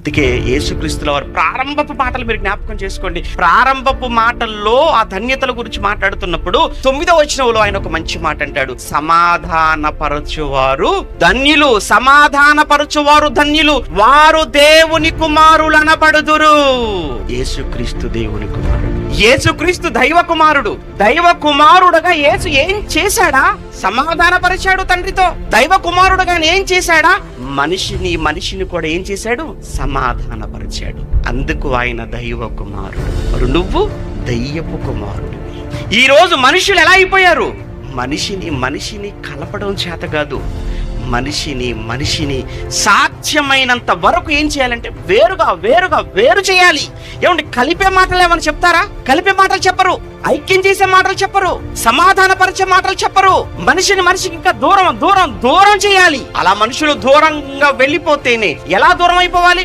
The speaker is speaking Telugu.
అందుకే యేసుక్రీస్తుల వారు ప్రారంభపు మాటలు మీరు జ్ఞాపకం చేసుకోండి. ప్రారంభపు మాటల్లో ఆ ధన్యతల గురించి మాట్లాడుతున్నప్పుడు 9వ వచనంలో ఆయన ఒక మంచి మాట అంటాడు, సమాధానపరచువారు ధన్యులు, సమాధానపరచువారు ధన్యులు, వారు దేవుని కుమారులనబడుదురు. యేసుక్రీస్తు దేవుని కుమారుడు, యేసుక్రీస్తు దైవ కుమారుడు. దైవ కుమారుడుగా యేసు ఏం చేశాడా? సమాధానపరిచాడు తండ్రితో. దైవ కుమారుడుగా ఏం చేశాడా? మనిషిని కూడా ఏం చేశాడు? సమాధానపరిచాడు. అందుకు ఆయన దైవ కుమారుడు. మరి నువ్వు దయ్యపు కుమారుడివి. ఈ రోజు మనుషులు ఎలా అయిపోయారు? మనిషిని కలపడం చేత కాదు, మనిషిని సాధ్యమైనంత వరకు ఏం చేయాలంటే వేరు చేయాలి. ఏమంటే కలిపే మాటలు ఏమైనా చెప్తారా? కలిపే మాటలు చెప్పరు. ఐక్యం చేసే మాటలు చెప్పరు. సమాధానపరిచే మాటలు చెప్పరు. మనిషికి ఇంకా దూరం చేయాలి. అలా మనుషులు దూరంగా వెళ్ళిపోతేనే ఎలా దూరం అయిపోవాలి?